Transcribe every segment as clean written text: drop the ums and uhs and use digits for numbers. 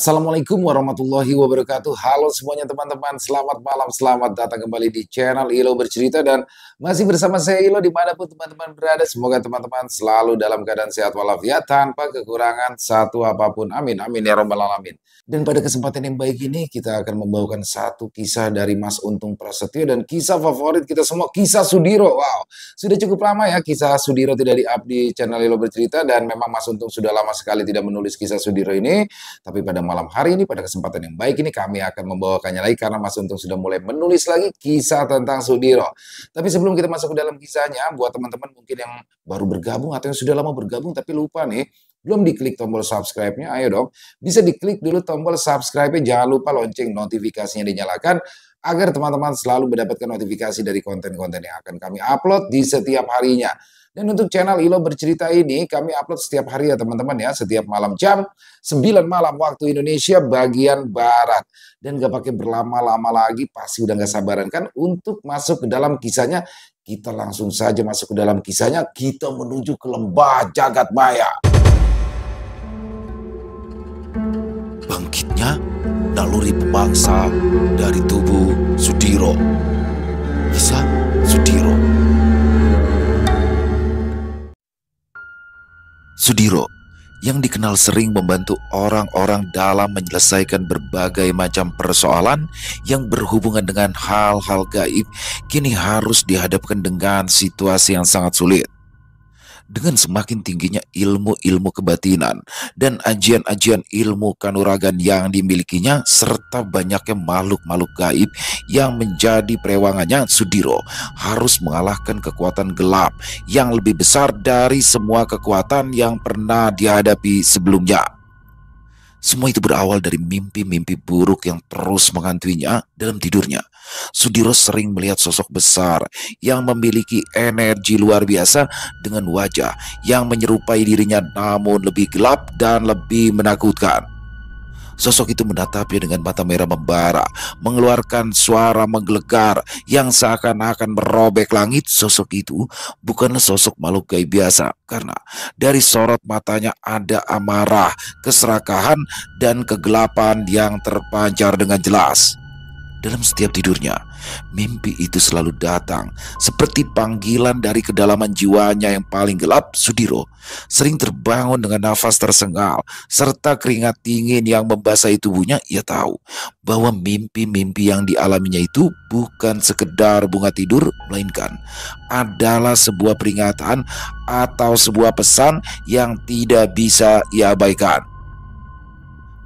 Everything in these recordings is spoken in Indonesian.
Assalamualaikum warahmatullahi wabarakatuh. Halo semuanya teman-teman, selamat malam, selamat datang kembali di channel Ilo Bercerita dan masih bersama saya Ilo dimanapun teman-teman berada. Semoga teman-teman selalu dalam keadaan sehat walafiat tanpa kekurangan satu apapun. Amin, amin ya robbal alamin. Dan pada kesempatan yang baik ini kita akan membawakan satu kisah dari Mas Untung Prasetyo dan kisah favorit kita semua, kisah Sudiro. Wow, sudah cukup lama ya kisah Sudiro tidak di-up di channel Ilo Bercerita dan memang Mas Untung sudah lama sekali tidak menulis kisah Sudiro ini. Tapi pada malam hari ini, pada kesempatan yang baik ini, kami akan membawakannya lagi karena Mas Untung sudah mulai menulis lagi kisah tentang Sudiro. Tapi sebelum kita masuk ke dalam kisahnya, buat teman-teman mungkin yang baru bergabung atau yang sudah lama bergabung tapi lupa nih, belum diklik tombol subscribe-nya, ayo dong, bisa diklik dulu tombol subscribe-nya, jangan lupa lonceng notifikasinya dinyalakan, agar teman-teman selalu mendapatkan notifikasi dari konten-konten yang akan kami upload di setiap harinya. Dan untuk channel Ilo Bercerita ini kami upload setiap hari ya teman-teman ya, setiap malam jam 9 malam waktu Indonesia bagian Barat. Dan gak pakai berlama-lama lagi, pasti udah gak sabaran kan untuk masuk ke dalam kisahnya. Kita langsung saja masuk ke dalam kisahnya, kita menuju ke lembah jagat maya. Bangkitnya naluri pemangsa dari tubuh Sudiro. Kisah Sudiro. Sudiro yang dikenal sering membantu orang-orang dalam menyelesaikan berbagai macam persoalan yang berhubungan dengan hal-hal gaib, kini harus dihadapkan dengan situasi yang sangat sulit. Dengan semakin tingginya ilmu-ilmu kebatinan dan ajian-ajian ilmu kanuragan yang dimilikinya, serta banyaknya makhluk-makhluk gaib yang menjadi perewangannya, Sudiro harus mengalahkan kekuatan gelap yang lebih besar dari semua kekuatan yang pernah dihadapi sebelumnya. Semua itu berawal dari mimpi-mimpi buruk yang terus menghantuinya dalam tidurnya. Sudiro sering melihat sosok besar yang memiliki energi luar biasa dengan wajah yang menyerupai dirinya namun lebih gelap dan lebih menakutkan. Sosok itu menatapnya dengan mata merah membara, mengeluarkan suara menggelegar yang seakan-akan merobek langit. Sosok itu bukanlah sosok makhluk gaib biasa, karena dari sorot matanya ada amarah, keserakahan, dan kegelapan yang terpancar dengan jelas. Dalam setiap tidurnya, mimpi itu selalu datang seperti panggilan dari kedalaman jiwanya yang paling gelap. Sudiro sering terbangun dengan nafas tersengal serta keringat dingin yang membasahi tubuhnya. Ia tahu bahwa mimpi-mimpi yang dialaminya itu bukan sekedar bunga tidur, melainkan adalah sebuah peringatan atau sebuah pesan yang tidak bisa ia abaikan.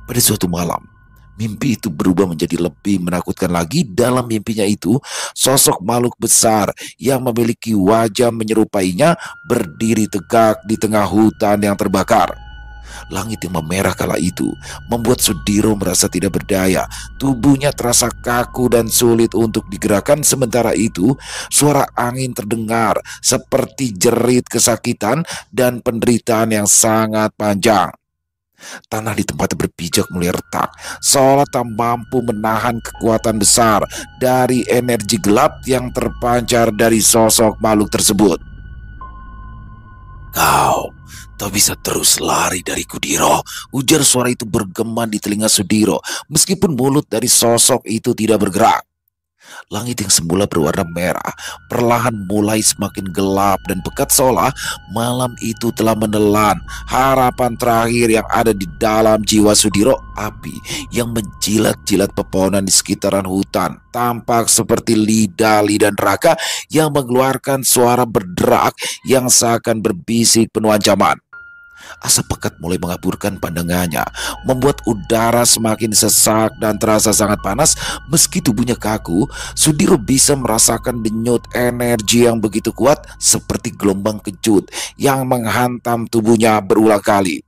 Pada suatu malam, mimpi itu berubah menjadi lebih menakutkan lagi. Dalam mimpinya itu, sosok makhluk besar yang memiliki wajah menyerupainya berdiri tegak di tengah hutan yang terbakar. Langit yang memerah kala itu membuat Sudiro merasa tidak berdaya. Tubuhnya terasa kaku dan sulit untuk digerakkan. Sementara itu, suara angin terdengar seperti jerit kesakitan dan penderitaan yang sangat panjang. Tanah di tempat berpijak mulai retak, seolah tak mampu menahan kekuatan besar dari energi gelap yang terpancar dari sosok makhluk tersebut. "Kau tak bisa terus lari dari Kudiro," ujar suara itu bergema di telinga Sudiro, meskipun mulut dari sosok itu tidak bergerak. Langit yang semula berwarna merah perlahan mulai semakin gelap dan pekat, seolah malam itu telah menelan harapan terakhir yang ada di dalam jiwa Sudiro. Api yang menjilat-jilat pepohonan di sekitaran hutan tampak seperti lidah-lidah neraka yang mengeluarkan suara berderak yang seakan berbisik penuh ancaman. Asap pekat mulai mengaburkan pandangannya, membuat udara semakin sesak dan terasa sangat panas. Meski tubuhnya kaku, Sudiro bisa merasakan denyut energi yang begitu kuat, seperti gelombang kejut yang menghantam tubuhnya berulang kali.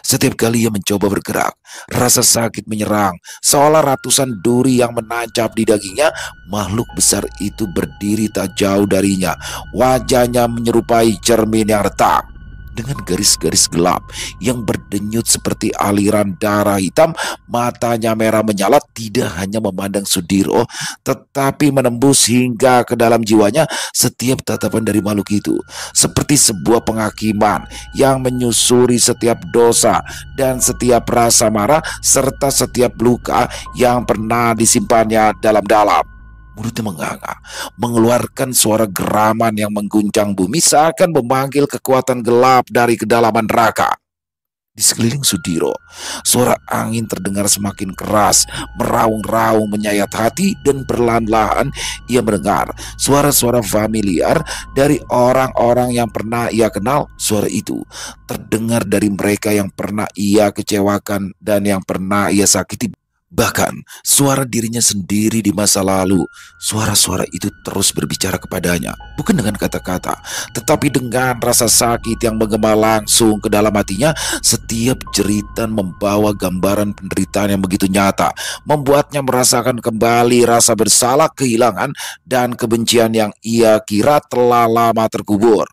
Setiap kali ia mencoba bergerak, rasa sakit menyerang, seolah ratusan duri yang menancap di dagingnya. Makhluk besar itu berdiri tak jauh darinya, wajahnya menyerupai cermin yang retak. dengan garis-garis gelap yang berdenyut seperti aliran darah hitam. Matanya merah menyala, tidak hanya memandang Sudiro, tetapi menembus hingga ke dalam jiwanya. Setiap tatapan dari makhluk itu seperti sebuah penghakiman yang menyusuri setiap dosa dan setiap rasa marah, serta setiap luka yang pernah disimpannya dalam-dalam. Mulutnya menganga, mengeluarkan suara geraman yang mengguncang bumi, seakan memanggil kekuatan gelap dari kedalaman neraka. Di sekeliling Sudiro, suara angin terdengar semakin keras, meraung-raung menyayat hati, dan perlahan-lahan ia mendengar suara-suara familiar dari orang-orang yang pernah ia kenal. Suara itu terdengar dari mereka yang pernah ia kecewakan dan yang pernah ia sakiti. Bahkan suara dirinya sendiri di masa lalu. Suara-suara itu terus berbicara kepadanya, bukan dengan kata-kata, tetapi dengan rasa sakit yang menggema langsung ke dalam hatinya. Setiap jeritan membawa gambaran penderitaan yang begitu nyata, membuatnya merasakan kembali rasa bersalah, kehilangan, dan kebencian yang ia kira telah lama terkubur.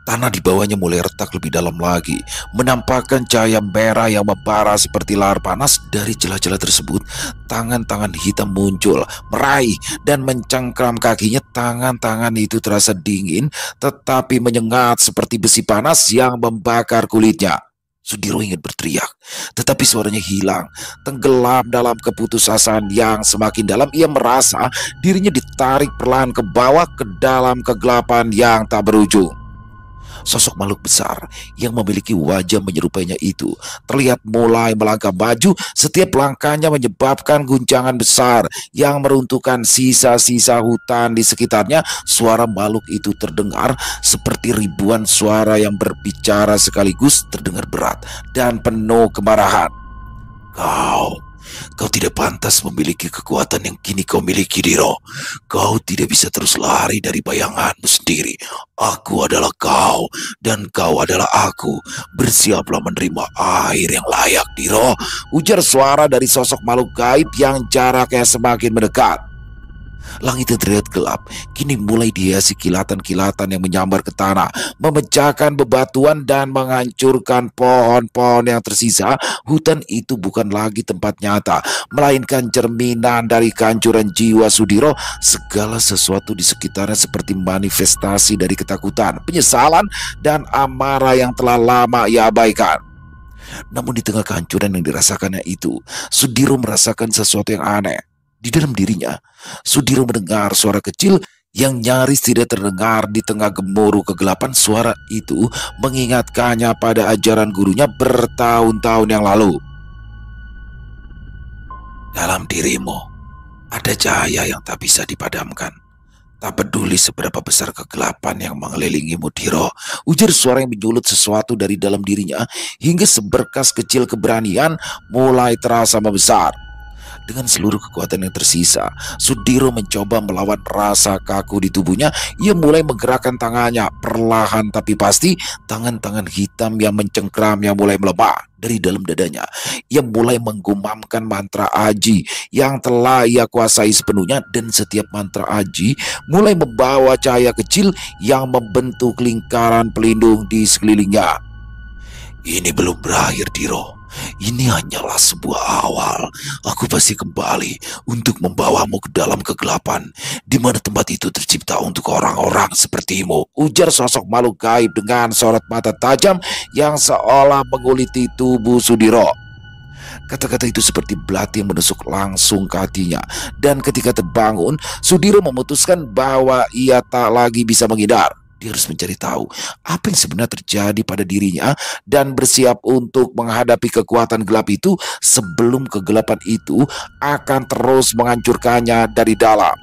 Tanah di bawahnya mulai retak lebih dalam lagi, menampakkan cahaya merah yang membara seperti lahar panas. Dari celah-celah tersebut, tangan-tangan hitam muncul, meraih dan mencengkram kakinya. Tangan-tangan itu terasa dingin, tetapi menyengat seperti besi panas yang membakar kulitnya. Sudiro ingin berteriak, tetapi suaranya hilang, tenggelam dalam keputusasaan yang semakin dalam. Ia merasa dirinya ditarik perlahan ke bawah, ke dalam kegelapan yang tak berujung. Sosok makhluk besar yang memiliki wajah menyerupainya itu terlihat mulai melangkah maju. Setiap langkahnya menyebabkan guncangan besar yang meruntuhkan sisa-sisa hutan di sekitarnya. Suara makhluk itu terdengar seperti ribuan suara yang berbicara sekaligus, terdengar berat dan penuh kemarahan. Kau tidak pantas memiliki kekuatan yang kini kau miliki, Diro. Kau tidak bisa terus lari dari bayanganmu sendiri. Aku adalah kau, dan kau adalah aku. Bersiaplah menerima air yang layak, Diro. Ujar suara dari sosok makhluk gaib yang jaraknya semakin mendekat. Langit yang terlihat gelap kini mulai dihiasi kilatan-kilatan yang menyambar ke tanah, memecahkan bebatuan dan menghancurkan pohon-pohon yang tersisa. Hutan itu bukan lagi tempat nyata, melainkan cerminan dari kehancuran jiwa Sudiro. Segala sesuatu di sekitarnya seperti manifestasi dari ketakutan, penyesalan, dan amarah yang telah lama ia abaikan. Namun di tengah kehancuran yang dirasakannya itu, Sudiro merasakan sesuatu yang aneh. Di dalam dirinya, Sudiro mendengar suara kecil yang nyaris tidak terdengar di tengah gemuruh kegelapan. Suara itu mengingatkannya pada ajaran gurunya bertahun-tahun yang lalu. Dalam dirimu ada cahaya yang tak bisa dipadamkan. Tak peduli seberapa besar kegelapan yang mengelilingimu, Diro, ujar suara yang menyulut sesuatu dari dalam dirinya, hingga seberkas kecil keberanian mulai terasa membesar. Dengan seluruh kekuatan yang tersisa, Sudiro mencoba melawan rasa kaku di tubuhnya. Ia mulai menggerakkan tangannya, perlahan tapi pasti. Tangan-tangan hitam yang mencengkramnya mulai melemah. Dari dalam dadanya, ia mulai menggumamkan mantra aji yang telah ia kuasai sepenuhnya. Dan setiap mantra aji mulai membawa cahaya kecil yang membentuk lingkaran pelindung di sekelilingnya. Ini belum berakhir, Diro. Ini hanyalah sebuah awal. Aku pasti kembali untuk membawamu ke dalam kegelapan, di mana tempat itu tercipta untuk orang-orang sepertimu, ujar sosok makhluk gaib dengan sorot mata tajam yang seolah menguliti tubuh Sudiro. Kata-kata itu seperti belati yang menusuk langsung ke hatinya. Dan ketika terbangun, Sudiro memutuskan bahwa ia tak lagi bisa menghindar. Dia harus mencari tahu apa yang sebenarnya terjadi pada dirinya dan bersiap untuk menghadapi kekuatan gelap itu sebelum kegelapan itu akan terus menghancurkannya dari dalam.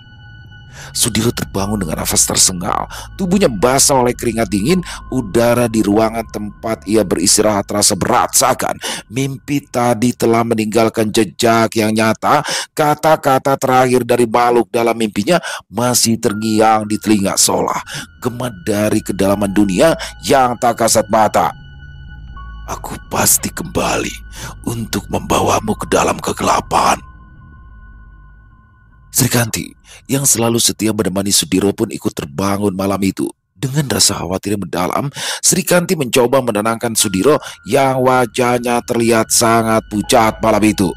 Sudiro terbangun dengan nafas tersengal, tubuhnya basah oleh keringat dingin. Udara di ruangan tempat ia beristirahat terasa berat, seakan mimpi tadi telah meninggalkan jejak yang nyata. Kata-kata terakhir dari makhluk dalam mimpinya masih terngiang di telinga, seolah gema dari kedalaman dunia yang tak kasat mata. Aku pasti kembali untuk membawamu ke dalam kegelapan. Sri Kanti yang selalu setia menemani Sudiro pun ikut terbangun malam itu. Dengan rasa khawatir yang mendalam, Sri Kanti mencoba menenangkan Sudiro yang wajahnya terlihat sangat pucat malam itu.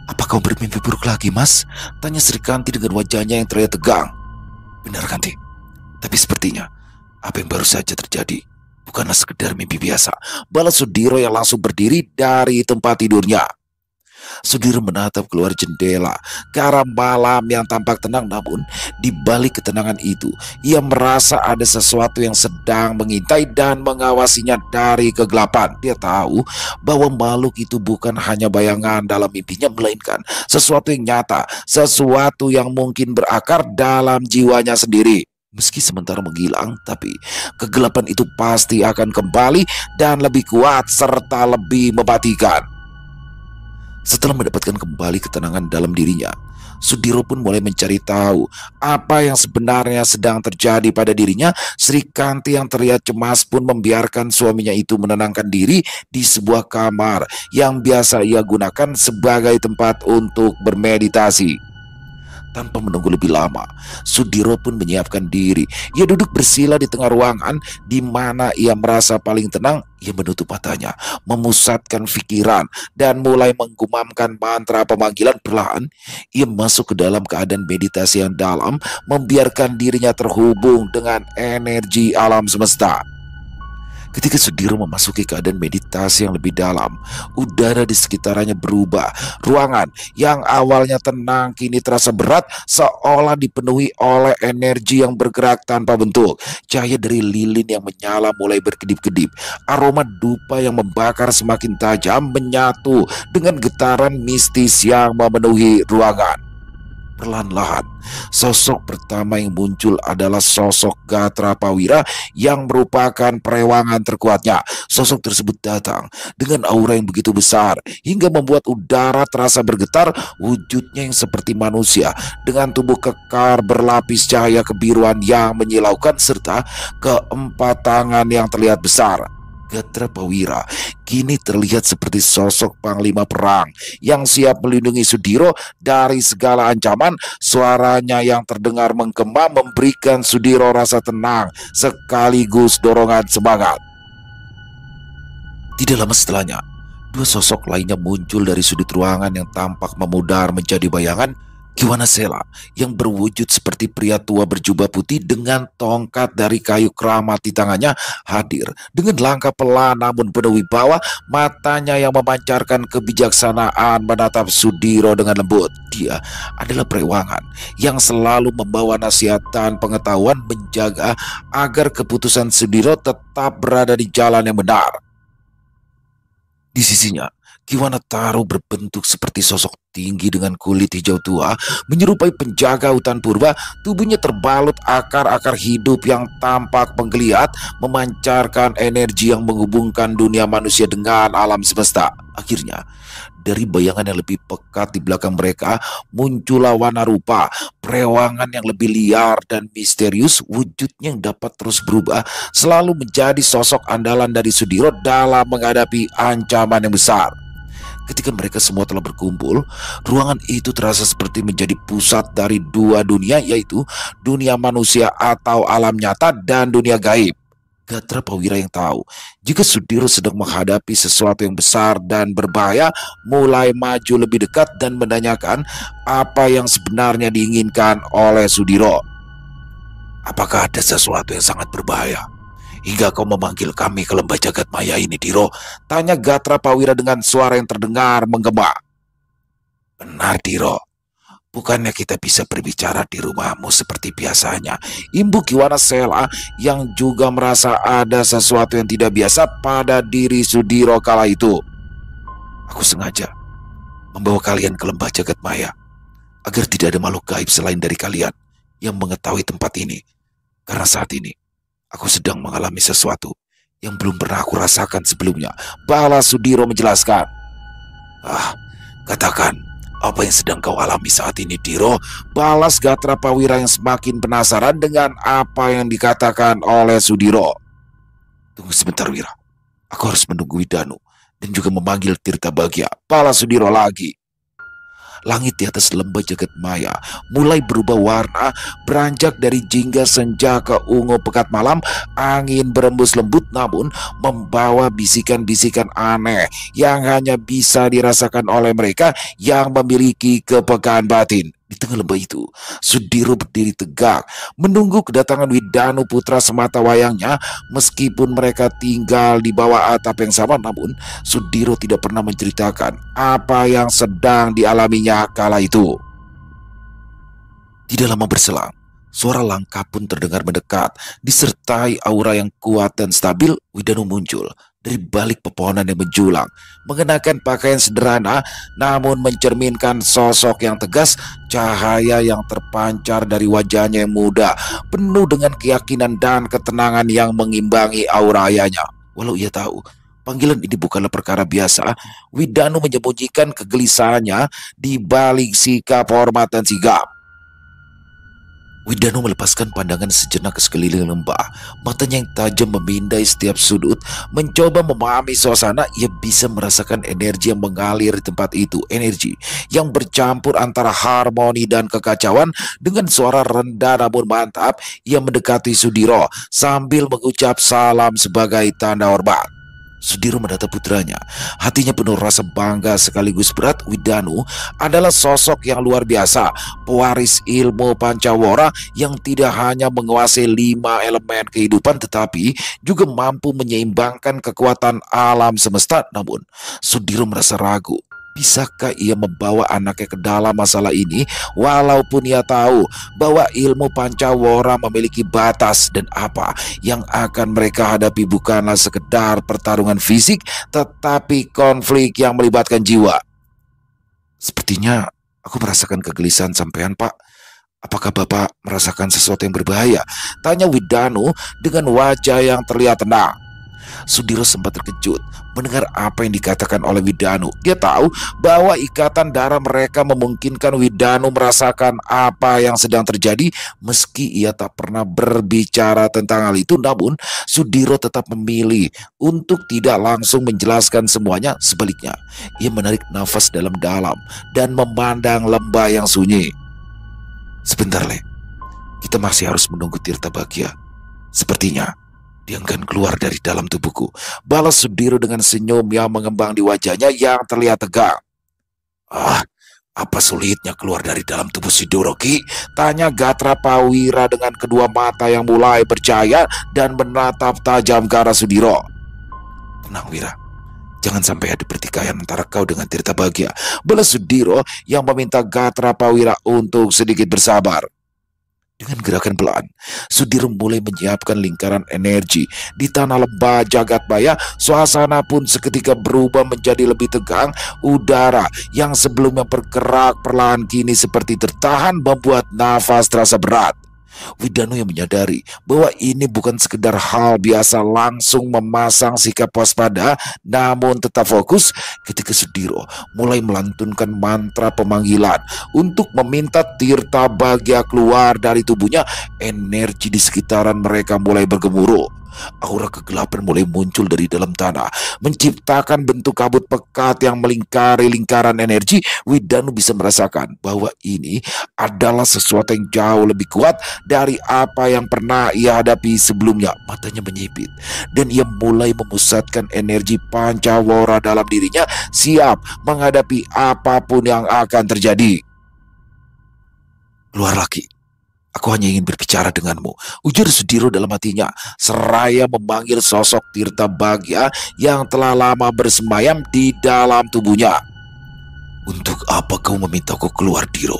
"Apa kau bermimpi buruk lagi, Mas?" tanya Sri Kanti dengan wajahnya yang terlihat tegang. "Benar, Kanti. Tapi sepertinya apa yang baru saja terjadi bukanlah sekedar mimpi biasa," balas Sudiro yang langsung berdiri dari tempat tidurnya. Sudiro menatap keluar jendela ke arah malam yang tampak tenang, namun di balik ketenangan itu ia merasa ada sesuatu yang sedang mengintai dan mengawasinya dari kegelapan. Dia tahu bahwa makhluk itu bukan hanya bayangan dalam mimpinya, melainkan sesuatu yang nyata, sesuatu yang mungkin berakar dalam jiwanya sendiri. Meski sementara menghilang, tapi kegelapan itu pasti akan kembali dan lebih kuat serta lebih mematikan. Setelah mendapatkan kembali ketenangan dalam dirinya, Sudiro pun mulai mencari tahu apa yang sebenarnya sedang terjadi pada dirinya. Sri Kanti yang terlihat cemas pun membiarkan suaminya itu menenangkan diri di sebuah kamar yang biasa ia gunakan sebagai tempat untuk bermeditasi. Tanpa menunggu lebih lama, Sudiro pun menyiapkan diri. Ia duduk bersila di tengah ruangan di mana ia merasa paling tenang. Ia menutup matanya, memusatkan pikiran, dan mulai menggumamkan mantra pemanggilan. Perlahan, ia masuk ke dalam keadaan meditasi yang dalam, membiarkan dirinya terhubung dengan energi alam semesta. Ketika Sudiro memasuki keadaan meditasi yang lebih dalam, udara di sekitarnya berubah. Ruangan yang awalnya tenang kini terasa berat, seolah dipenuhi oleh energi yang bergerak tanpa bentuk. Cahaya dari lilin yang menyala mulai berkedip-kedip. Aroma dupa yang membakar semakin tajam menyatu dengan getaran mistis yang memenuhi ruangan. Perlahan-lahan, sosok pertama yang muncul adalah sosok Gatra Prawira yang merupakan perewangan terkuatnya. Sosok tersebut datang dengan aura yang begitu besar hingga membuat udara terasa bergetar. Wujudnya yang seperti manusia dengan tubuh kekar berlapis cahaya kebiruan yang menyilaukan serta keempat tangan yang terlihat besar. Gatra Prawira kini terlihat seperti sosok panglima perang yang siap melindungi Sudiro dari segala ancaman. Suaranya yang terdengar menggema memberikan Sudiro rasa tenang sekaligus dorongan semangat. Tidak lama setelahnya, dua sosok lainnya muncul dari sudut ruangan yang tampak memudar menjadi bayangan. Kiwana Sela yang berwujud seperti pria tua berjubah putih dengan tongkat dari kayu keramat di tangannya hadir dengan langkah pelan namun penuh wibawa. Matanya yang memancarkan kebijaksanaan menatap Sudiro dengan lembut. Dia adalah perewangan yang selalu membawa nasihat dan pengetahuan, menjaga agar keputusan Sudiro tetap berada di jalan yang benar. Di sisinya, Kiwana Taro berbentuk seperti sosok tinggi dengan kulit hijau tua, menyerupai penjaga hutan purba. Tubuhnya terbalut akar-akar hidup yang tampak menggeliat, memancarkan energi yang menghubungkan dunia manusia dengan alam semesta. Akhirnya, dari bayangan yang lebih pekat di belakang mereka, muncullah warna rupa, perewangan yang lebih liar dan misterius. Wujudnya yang dapat terus berubah, selalu menjadi sosok andalan dari Sudiro dalam menghadapi ancaman yang besar. Ketika mereka semua telah berkumpul, ruangan itu terasa seperti menjadi pusat dari dua dunia, yaitu dunia manusia atau alam nyata dan dunia gaib. Gatra Prawira yang tahu jika Sudiro sedang menghadapi sesuatu yang besar dan berbahaya, mulai maju lebih dekat dan menanyakan apa yang sebenarnya diinginkan oleh Sudiro. "Apakah ada sesuatu yang sangat berbahaya hingga kau memanggil kami ke lembah jagat maya ini, Diro?" tanya Gatra Prawira dengan suara yang terdengar menggema. "Benar, Diro. Bukannya kita bisa berbicara di rumahmu seperti biasanya?" imbu Kiwana Sela yang juga merasa ada sesuatu yang tidak biasa pada diri Sudiro kala itu. "Aku sengaja membawa kalian ke lembah jagat maya agar tidak ada makhluk gaib selain dari kalian yang mengetahui tempat ini. Karena saat ini aku sedang mengalami sesuatu yang belum pernah aku rasakan sebelumnya," balas Sudiro menjelaskan. Katakan, apa yang sedang kau alami saat ini, Diro?" balas Gatra Prawira yang semakin penasaran dengan apa yang dikatakan oleh Sudiro. "Tunggu sebentar, Wira. Aku harus menunggu Widanu dan juga memanggil Tirta Bagya," balas Sudiro lagi. Langit di atas lembah jagat maya mulai berubah warna, beranjak dari jingga senja ke ungu pekat malam. Angin berembus lembut namun membawa bisikan-bisikan aneh yang hanya bisa dirasakan oleh mereka yang memiliki kepekaan batin. Di tengah lembah itu, Sudiro berdiri tegak, menunggu kedatangan Widanu putra semata wayangnya. Meskipun mereka tinggal di bawah atap yang sama, namun Sudiro tidak pernah menceritakan apa yang sedang dialaminya kala itu. Tidak lama berselang, suara langkah pun terdengar mendekat. Disertai aura yang kuat dan stabil, Widanu muncul dari balik pepohonan yang menjulang, mengenakan pakaian sederhana namun mencerminkan sosok yang tegas. Cahaya yang terpancar dari wajahnya yang muda penuh dengan keyakinan dan ketenangan yang mengimbangi aura ayahnya. Walau ia tahu panggilan ini bukanlah perkara biasa, Widanu menyembunyikan kegelisahannya di balik sikap hormat dan sigap. Widanu melepaskan pandangan sejenak ke sekeliling lembah. Matanya yang tajam memindai setiap sudut, mencoba memahami suasana. Ia bisa merasakan energi yang mengalir di tempat itu, energi yang bercampur antara harmoni dan kekacauan. Dengan suara rendah namun mantap, ia mendekati Sudiro sambil mengucap salam sebagai tanda hormat. Sudiro menatap putranya, hatinya penuh rasa bangga sekaligus berat. Widanu adalah sosok yang luar biasa, pewaris ilmu Pancawara yang tidak hanya menguasai 5 elemen kehidupan tetapi juga mampu menyeimbangkan kekuatan alam semesta. Namun Sudiro merasa ragu, bisakah ia membawa anaknya ke dalam masalah ini, walaupun ia tahu bahwa ilmu Pancawara memiliki batas dan apa yang akan mereka hadapi bukanlah sekedar pertarungan fisik, tetapi konflik yang melibatkan jiwa. Sepertinya aku merasakan kegelisahan sampean, Pak. Apakah Bapak merasakan sesuatu yang berbahaya? Tanya Widanu dengan wajah yang terlihat tenang. Sudiro sempat terkejut mendengar apa yang dikatakan oleh Widanu. Dia tahu bahwa ikatan darah mereka memungkinkan Widanu merasakan apa yang sedang terjadi. Meski ia tak pernah berbicara tentang hal itu, namun Sudiro tetap memilih untuk tidak langsung menjelaskan semuanya. Sebaliknya, ia menarik nafas dalam-dalam dan memandang lembah yang sunyi. Sebentar, Le. Kita masih harus menunggu Tirta Bagya. Sepertinya dia akan keluar dari dalam tubuhku, balas Sudiro dengan senyum yang mengembang di wajahnya yang terlihat tegang. Apa sulitnya keluar dari dalam tubuh Sudiro, Ki? Tanya Gatra Prawira dengan kedua mata yang mulai bercahaya dan menatap tajam ke arah Sudiro. Tenang, Wira. Jangan sampai ada pertikaian antara kau dengan Tirta Bagya, balas Sudiro yang meminta Gatra Prawira untuk sedikit bersabar. Dengan gerakan pelan, Sudiro mulai menyiapkan lingkaran energi di tanah lembah jagat maya. Suasana pun seketika berubah menjadi lebih tegang. Udara yang sebelumnya bergerak perlahan kini seperti tertahan, membuat nafas terasa berat. Widanu yang menyadari bahwa ini bukan sekedar hal biasa langsung memasang sikap waspada namun tetap fokus ketika Sudiro mulai melantunkan mantra pemanggilan untuk meminta Tirta Bagya keluar dari tubuhnya. Energi di sekitaran mereka mulai bergemuruh. Aura kegelapan mulai muncul dari dalam tanah, menciptakan bentuk kabut pekat yang melingkari lingkaran energi. Widanu bisa merasakan bahwa ini adalah sesuatu yang jauh lebih kuat dari apa yang pernah ia hadapi sebelumnya. Matanya menyipit dan ia mulai memusatkan energi Pancawara dalam dirinya, siap menghadapi apapun yang akan terjadi. Keluar lagi. Aku hanya ingin berbicara denganmu, ujar Sudiro dalam hatinya, seraya memanggil sosok Tirta Bagya yang telah lama bersemayam di dalam tubuhnya. Untuk apa kau memintaku keluar, Diro?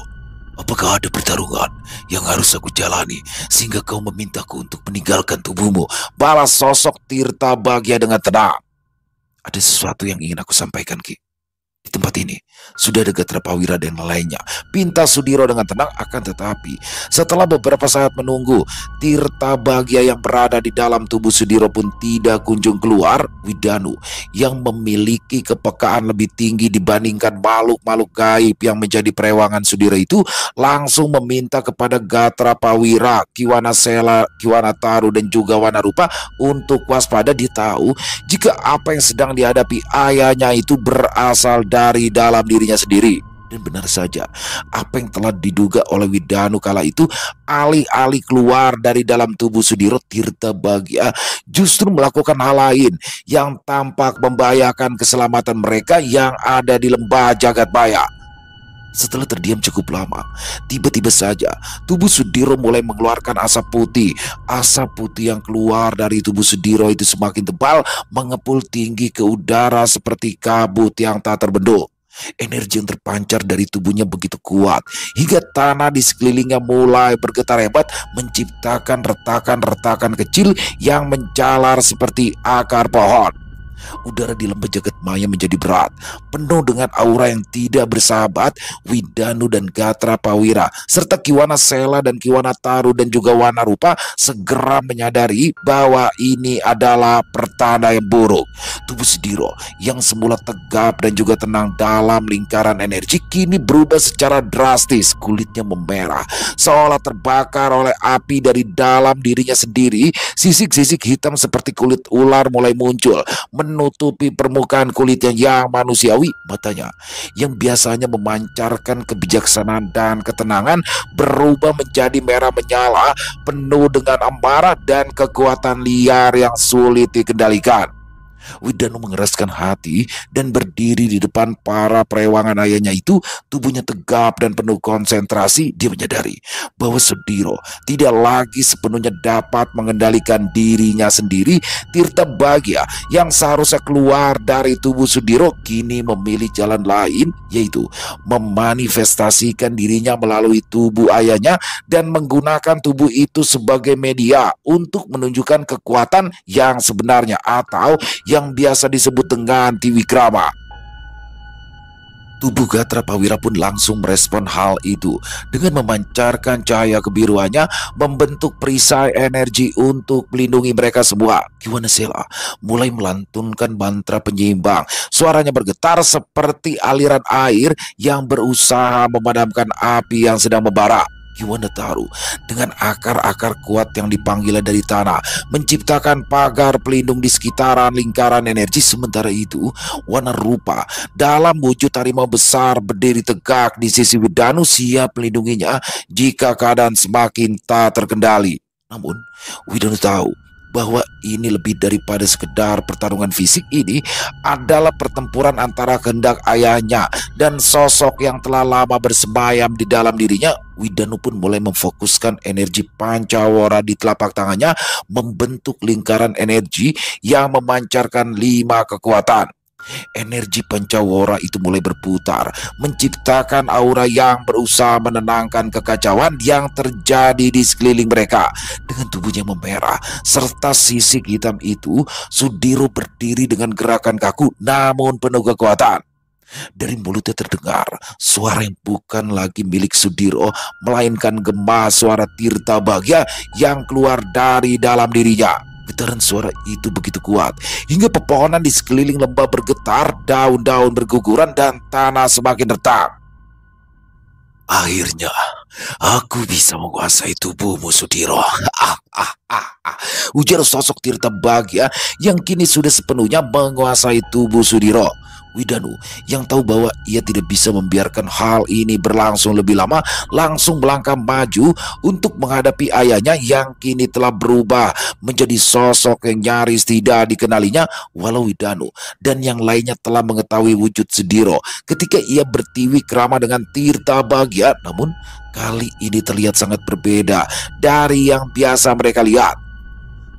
Apakah ada pertarungan yang harus aku jalani sehingga kau memintaku untuk meninggalkan tubuhmu? Balas sosok Tirta Bagya dengan tenang. Ada sesuatu yang ingin aku sampaikan, Ki. Di tempat ini sudah ada Gatra Prawira dan lainnya, pinta Sudiro dengan tenang. Akan tetapi setelah beberapa saat menunggu, Tirta Bagya yang berada di dalam tubuh Sudiro pun tidak kunjung keluar. Widanu yang memiliki kepekaan lebih tinggi dibandingkan makhluk-makhluk gaib yang menjadi perewangan Sudiro itu langsung meminta kepada Gatra Prawira, Kiwanasela, Kiwanataru dan juga Wanarupa untuk waspada. Dia tahu jika apa yang sedang dihadapi ayahnya itu berasal dari dalam dirinya sendiri. Dan benar saja, apa yang telah diduga oleh Widanu kala itu, alih-alih keluar dari dalam tubuh Sudiro, Tirta Bagya justru melakukan hal lain yang tampak membahayakan keselamatan mereka yang ada di lembah Jagatmaya. Setelah terdiam cukup lama, tiba-tiba saja tubuh Sudiro mulai mengeluarkan asap putih. Asap putih yang keluar dari tubuh Sudiro itu semakin tebal, mengepul tinggi ke udara seperti kabut yang tak terbendung. Energi yang terpancar dari tubuhnya begitu kuat hingga tanah di sekelilingnya mulai bergetar hebat, menciptakan retakan-retakan kecil yang menjalar seperti akar pohon. Udara di lembah Jagatmaya menjadi berat, penuh dengan aura yang tidak bersahabat. Widanu dan Gatra Prawira serta Kiwana Sela dan Kiwana Taru dan juga Wana Rupa segera menyadari bahwa ini adalah pertanda yang buruk. Tubuh Sudiro yang semula tegap dan juga tenang dalam lingkaran energi kini berubah secara drastis. Kulitnya memerah seolah terbakar oleh api dari dalam dirinya sendiri. Sisik-sisik hitam seperti kulit ular mulai muncul menutupi permukaan kulitnya yang manusiawi. Matanya yang biasanya memancarkan kebijaksanaan dan ketenangan berubah menjadi merah menyala, penuh dengan amarah dan kekuatan liar yang sulit dikendalikan. Widanu mengeraskan hati dan berdiri di depan para perewangan ayahnya itu. Tubuhnya tegap dan penuh konsentrasi. Dia menyadari bahwa Sudiro tidak lagi sepenuhnya dapat mengendalikan dirinya sendiri. Tirta Bagya yang seharusnya keluar dari tubuh Sudiro kini memilih jalan lain, yaitu memanifestasikan dirinya melalui tubuh ayahnya dan menggunakan tubuh itu sebagai media untuk menunjukkan kekuatan yang sebenarnya atau yang biasa disebut dengan Triwikrama. Tubuh Gatra Prawira pun langsung merespon hal itu dengan memancarkan cahaya kebiruannya, membentuk perisai energi untuk melindungi mereka semua. Kiwana Sela mulai melantunkan mantra penyeimbang. Suaranya bergetar seperti aliran air yang berusaha memadamkan api yang sedang membara. Kiwana Taru dengan akar-akar kuat yang dipanggilnya dari tanah menciptakan pagar pelindung di sekitaran lingkaran energi. Sementara itu Wana Rupa dalam wujud harimau besar berdiri tegak di sisi Widanu, siap melindunginya jika keadaan semakin tak terkendali. Namun Widanu tahu bahwa ini lebih daripada sekedar pertarungan fisik. Ini adalah pertempuran antara kehendak ayahnya dan sosok yang telah lama bersemayam di dalam dirinya. Widanu pun mulai memfokuskan energi Pancawara di telapak tangannya, membentuk lingkaran energi yang memancarkan 5 kekuatan. Energi Pancawara itu mulai berputar, menciptakan aura yang berusaha menenangkan kekacauan yang terjadi di sekeliling mereka. Dengan tubuhnya memerah serta sisik hitam itu, Sudiro berdiri dengan gerakan kaku namun penuh kekuatan. Dari mulutnya terdengar suara yang bukan lagi milik Sudiro, melainkan gema suara Tirta Bagya yang keluar dari dalam dirinya. Getaran suara itu begitu kuat hingga pepohonan di sekeliling lembah bergetar, daun-daun berguguran dan tanah semakin retak. Akhirnya aku bisa menguasai tubuhmu, Sudiro. Ujar sosok Tirta Bagya yang kini sudah sepenuhnya menguasai tubuh Sudiro. Widanu yang tahu bahwa ia tidak bisa membiarkan hal ini berlangsung lebih lama, langsung melangkah maju untuk menghadapi ayahnya yang kini telah berubah menjadi sosok yang nyaris tidak dikenalinya. Walau Widanu dan yang lainnya telah mengetahui wujud Sudiro ketika ia bertiwikrama dengan Tirta Bagya, namun kali ini terlihat sangat berbeda dari yang biasa mereka lihat.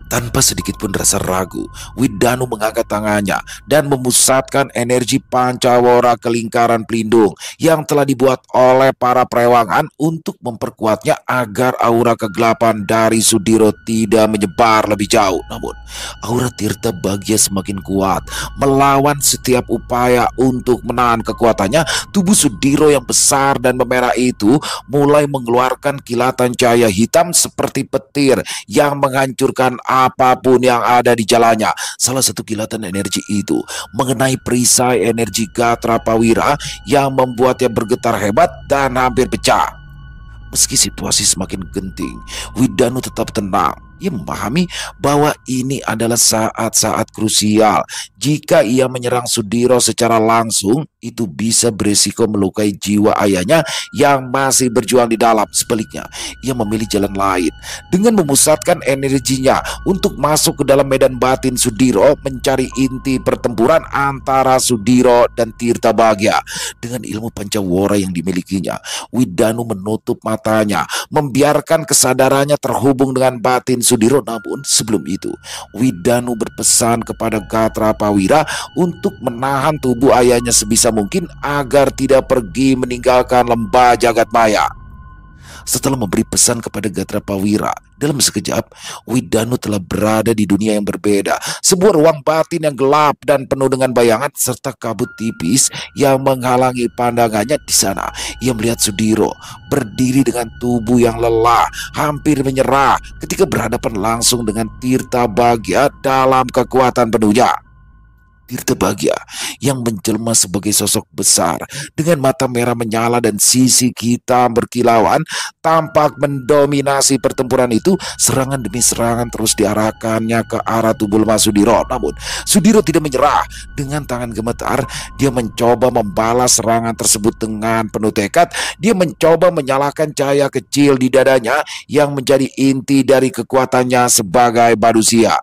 Tanpa sedikit pun rasa ragu, Widanu mengangkat tangannya dan memusatkan energi Pancawara ke lingkaran pelindung yang telah dibuat oleh para perewangan untuk memperkuatnya agar aura kegelapan dari Sudiro tidak menyebar lebih jauh. Namun, aura Tirta Bagya semakin kuat melawan setiap upaya untuk menahan kekuatannya. Tubuh Sudiro yang besar dan memerah itu mulai mengeluarkan kilatan cahaya hitam seperti petir yang menghancurkan apapun yang ada di jalannya. Salah satu kilatan energi itu mengenai perisai energi Gatra Prawira yang membuatnya bergetar hebat dan hampir pecah. Meski situasi semakin genting, Widanu tetap tenang. Ia memahami bahwa ini adalah saat-saat krusial. Jika ia menyerang Sudiro secara langsung, itu bisa berisiko melukai jiwa ayahnya yang masih berjuang di dalam. Sebaliknya, ia memilih jalan lain dengan memusatkan energinya untuk masuk ke dalam medan batin Sudiro, mencari inti pertempuran antara Sudiro dan Tirta Bagya. Dengan ilmu Pancawara yang dimilikinya, Widanu menutup matanya, membiarkan kesadarannya terhubung dengan batin Sudiro. Namun sebelum itu, Widanu berpesan kepada Gatra Pawira untuk menahan tubuh ayahnya sebisa mungkin agar tidak pergi meninggalkan lembah jagat maya. Setelah memberi pesan kepada Gatra Pawira, dalam sekejap Widanu telah berada di dunia yang berbeda, sebuah ruang batin yang gelap dan penuh dengan bayangan serta kabut tipis yang menghalangi pandangannya. Di sana ia melihat Sudiro berdiri dengan tubuh yang lelah, hampir menyerah ketika berhadapan langsung dengan Tirta Bagya dalam kekuatan penuhnya. Tirta Bagya yang menjelma sebagai sosok besar dengan mata merah menyala dan sisi hitam berkilauan tampak mendominasi pertempuran itu. Serangan demi serangan terus diarahkannya ke arah tubuh lemah Sudiro. Namun Sudiro tidak menyerah. Dengan tangan gemetar, dia mencoba membalas serangan tersebut dengan penuh tekad. Dia mencoba menyalakan cahaya kecil di dadanya yang menjadi inti dari kekuatannya sebagai manusia.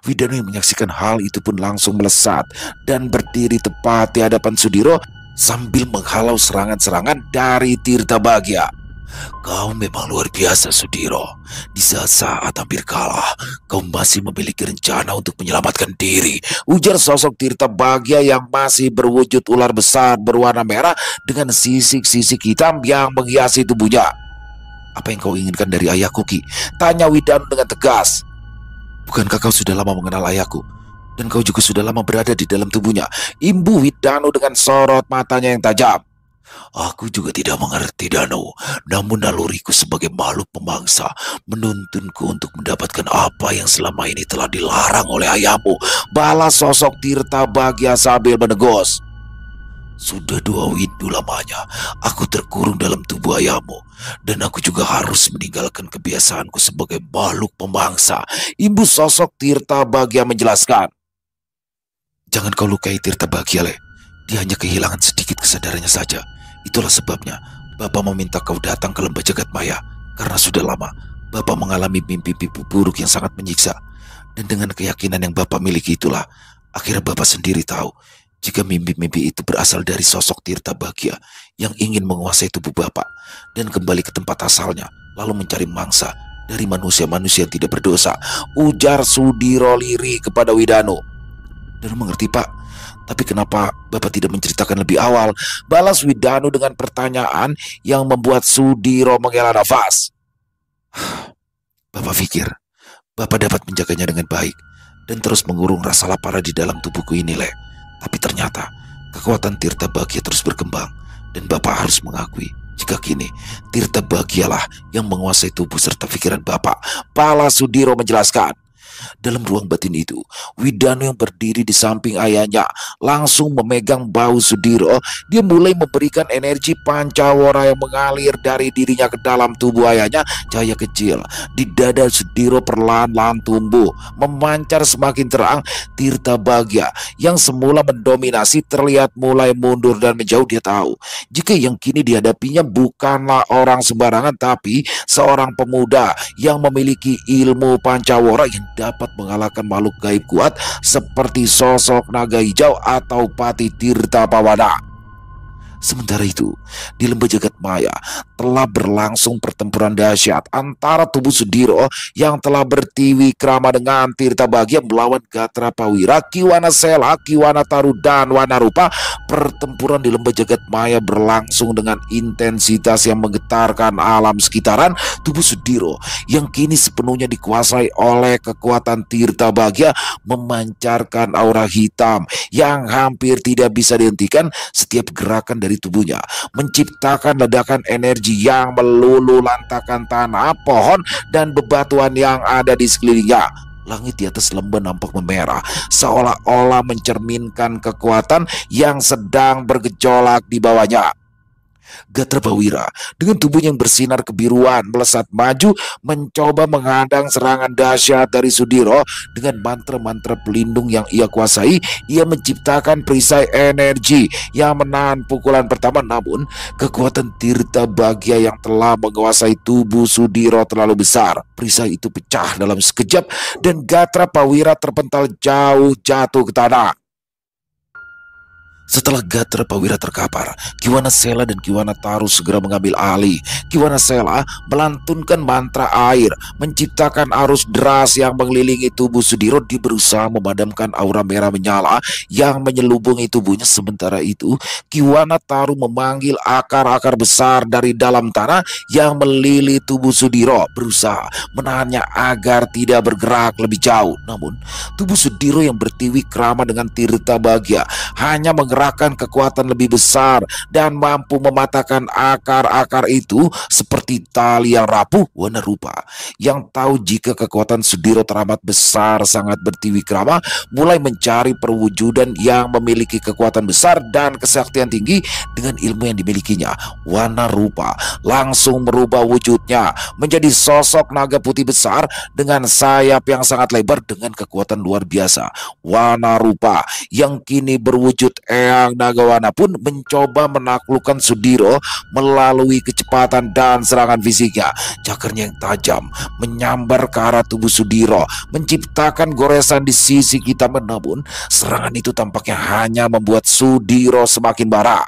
Widanu yang menyaksikan hal itu pun langsung melesat dan berdiri tepat di hadapan Sudiro sambil menghalau serangan-serangan dari Tirta Bagya. "Kau memang luar biasa, Sudiro. Di saat-saat hampir kalah, kau masih memiliki rencana untuk menyelamatkan diri," ujar sosok Tirta Bagya yang masih berwujud ular besar berwarna merah dengan sisik-sisik hitam yang menghiasi tubuhnya. "Apa yang kau inginkan dari ayahku, Ki?" tanya Widanu dengan tegas. "Bukankah kau sudah lama mengenal ayahku? Dan kau juga sudah lama berada di dalam tubuhnya?" imbu Widanu dengan sorot matanya yang tajam. "Aku juga tidak mengerti, Danu. Namun naluriku sebagai makhluk pemangsa menuntunku untuk mendapatkan apa yang selama ini telah dilarang oleh ayahmu," balas sosok Tirta Bagya sambil menegus. "Sudah 2 windu lamanya aku terkurung dalam tubuh ayahmu, dan aku juga harus meninggalkan kebiasaanku sebagai makhluk pemangsa," imbu sosok Tirta Bagya menjelaskan. "Jangan kau lukai Tirta Bagya, Le. Dia hanya kehilangan sedikit kesadarannya saja. Itulah sebabnya Bapak meminta kau datang ke lembah jagat maya, karena sudah lama Bapak mengalami mimpi-mimpi buruk yang sangat menyiksa. Dan dengan keyakinan yang Bapak miliki itulah, akhirnya Bapak sendiri tahu jika mimpi-mimpi itu berasal dari sosok Tirta Bagya yang ingin menguasai tubuh Bapak dan kembali ke tempat asalnya, lalu mencari mangsa dari manusia-manusia yang tidak berdosa," ujar Sudiro lirih kepada Widanu. "Dan mengerti, Pak. Tapi kenapa Bapak tidak menceritakan lebih awal?" balas Widanu dengan pertanyaan yang membuat Sudiro menghela nafas. "Bapak pikir Bapak dapat menjaganya dengan baik dan terus mengurung rasa lapar di dalam tubuhku ini, Le. Tapi ternyata kekuatan Tirta Bagya terus berkembang, dan Bapak harus mengakui jika kini Tirta Bagyalah yang menguasai tubuh serta pikiran Bapak," balas Sudiro menjelaskan. Dalam ruang batin itu, Widanu yang berdiri di samping ayahnya langsung memegang bahu Sudiro. Dia mulai memberikan energi Pancawara yang mengalir dari dirinya ke dalam tubuh ayahnya. Cahaya kecil di dada Sudiro perlahan-lahan tumbuh, memancar semakin terang. Tirta Bagya yang semula mendominasi terlihat mulai mundur dan menjauh. Dia tahu jika yang kini dihadapinya bukanlah orang sembarangan, tapi seorang pemuda yang memiliki ilmu Pancawara yang dapat mengalahkan makhluk gaib kuat seperti sosok naga hijau atau Pati Tirta Pawana. Sementara itu, di lembah jagat maya telah berlangsung pertempuran dahsyat antara tubuh Sudiro yang telah bertiwi krama dengan Tirta Bagya melawan Gatra Pawira, Kiwana Sela, Kiwana Taru, dan Wanarupa. Pertempuran di lembah jagat maya berlangsung dengan intensitas yang menggetarkan alam sekitaran. Tubuh Sudiro yang kini sepenuhnya dikuasai oleh kekuatan Tirta Bagya memancarkan aura hitam yang hampir tidak bisa dihentikan. Setiap gerakan dari tubuhnya menciptakan ledakan energi yang meluluhlantakkan tanah, pohon, dan bebatuan yang ada di sekelilingnya. Langit di atas lembah nampak memerah, seolah-olah mencerminkan kekuatan yang sedang bergejolak di bawahnya. Gatra Prawira dengan tubuh yang bersinar kebiruan melesat maju mencoba menghadang serangan dahsyat dari Sudiro. Dengan mantra-mantra pelindung yang ia kuasai, ia menciptakan perisai energi yang menahan pukulan pertama. Namun kekuatan Tirta Bagya yang telah menguasai tubuh Sudiro terlalu besar. Perisai itu pecah dalam sekejap dan Gatra Prawira terpental jauh jatuh ke tanah. Setelah Gatra Prawira terkapar, Kiwana Sela dan Kiwana Taru segera mengambil alih. Kiwana Sela melantunkan mantra air, menciptakan arus deras yang mengelilingi tubuh Sudiro. Dia berusaha memadamkan aura merah menyala yang menyelubungi tubuhnya. Sementara itu, Kiwana Taru memanggil akar-akar besar dari dalam tanah yang melili tubuh Sudiro, berusaha menahannya agar tidak bergerak lebih jauh. Namun, tubuh Sudiro yang bertiwi krama dengan Tirta Bagya hanya menggerakkan kekuatan lebih besar dan mampu mematahkan akar-akar itu seperti tali yang rapuh. Wana Rupa yang tahu jika kekuatan Sudiro teramat besar sangat bertiwikrama mulai mencari perwujudan yang memiliki kekuatan besar dan kesaktian tinggi dengan ilmu yang dimilikinya. Wana Rupa langsung merubah wujudnya menjadi sosok naga putih besar dengan sayap yang sangat lebar dengan kekuatan luar biasa. Wana Rupa yang kini berwujud Eyang Nagawana pun mencoba menaklukkan Sudiro melalui kecepatan dan serangan fisiknya. Cakarnya yang tajam menyambar ke arah tubuh Sudiro, menciptakan goresan di sisi hitam. Namun serangan itu tampaknya hanya membuat Sudiro semakin marah.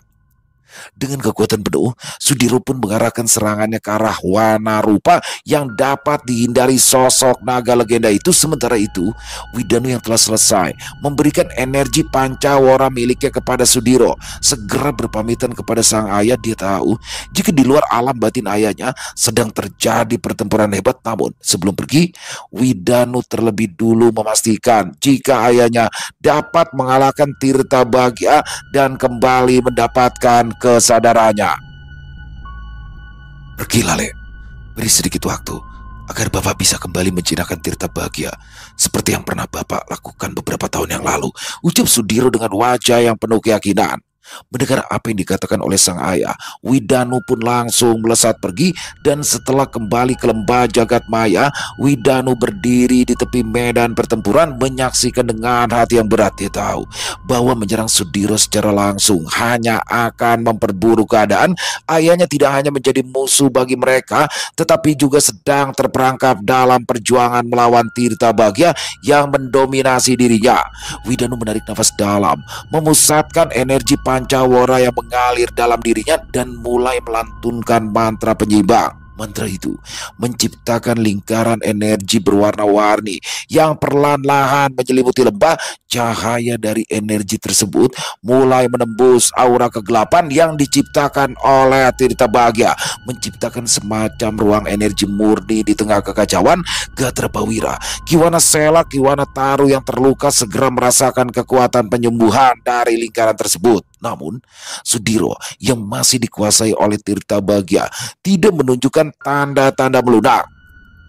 Dengan kekuatan penuh, Sudiro pun mengarahkan serangannya ke arah Wana Rupa yang dapat dihindari sosok naga legenda itu. Sementara itu, Widanu yang telah selesai memberikan energi pancawara miliknya kepada Sudiro segera berpamitan kepada sang ayah. Dia tahu jika di luar alam batin ayahnya sedang terjadi pertempuran hebat. Namun sebelum pergi, Widanu terlebih dulu memastikan jika ayahnya dapat mengalahkan Tirta Bagya dan kembali mendapatkan kesadarannya. Pergilah, Le. Beri sedikit waktu agar Bapak bisa kembali menjinakkan Tirta Bagya seperti yang pernah Bapak lakukan beberapa tahun yang lalu, ucap Sudiro dengan wajah yang penuh keyakinan. Mendengar apa yang dikatakan oleh sang ayah, Widanu pun langsung melesat pergi. Dan setelah kembali ke lembah jagat maya, Widanu berdiri di tepi medan pertempuran menyaksikan dengan hati yang berat. Dia tahu bahwa menyerang Sudiro secara langsung hanya akan memperburuk keadaan. Ayahnya tidak hanya menjadi musuh bagi mereka, tetapi juga sedang terperangkap dalam perjuangan melawan Tirta Bagya yang mendominasi dirinya. Widanu menarik nafas dalam, memusatkan energi pancawara yang mengalir dalam dirinya dan mulai melantunkan mantra penyeimbang. Mantra itu menciptakan lingkaran energi berwarna-warni yang perlahan-lahan menyelimuti lembah. Cahaya dari energi tersebut mulai menembus aura kegelapan yang diciptakan oleh Tirta Bagya, menciptakan semacam ruang energi murni di tengah kekacauan. Gatra Prawira, Kiwana Sela, Kiwana Taru yang terluka segera merasakan kekuatan penyembuhan dari lingkaran tersebut. Namun Sudiro yang masih dikuasai oleh Tirta Bagya tidak menunjukkan tanda-tanda melunak.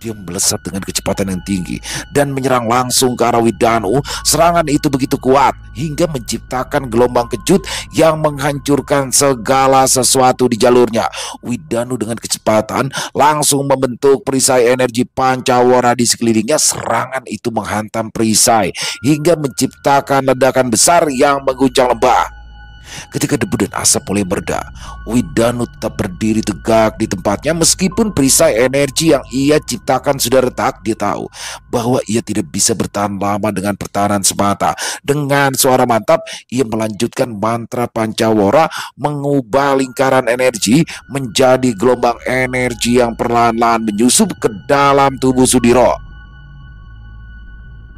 Dia melesat dengan kecepatan yang tinggi dan menyerang langsung ke arah Widanu. Serangan itu begitu kuat hingga menciptakan gelombang kejut yang menghancurkan segala sesuatu di jalurnya. Widanu dengan kecepatan langsung membentuk perisai energi pancawara di sekelilingnya. Serangan itu menghantam perisai hingga menciptakan ledakan besar yang mengguncang lembah. Ketika debu dan asap mulai mereda, Widanu tetap berdiri tegak di tempatnya meskipun perisai energi yang ia ciptakan sudah retak. Dia tahu bahwa ia tidak bisa bertahan lama dengan pertahanan semata. Dengan suara mantap, ia melanjutkan mantra pancawara, mengubah lingkaran energi menjadi gelombang energi yang perlahan-lahan menyusup ke dalam tubuh Sudiro.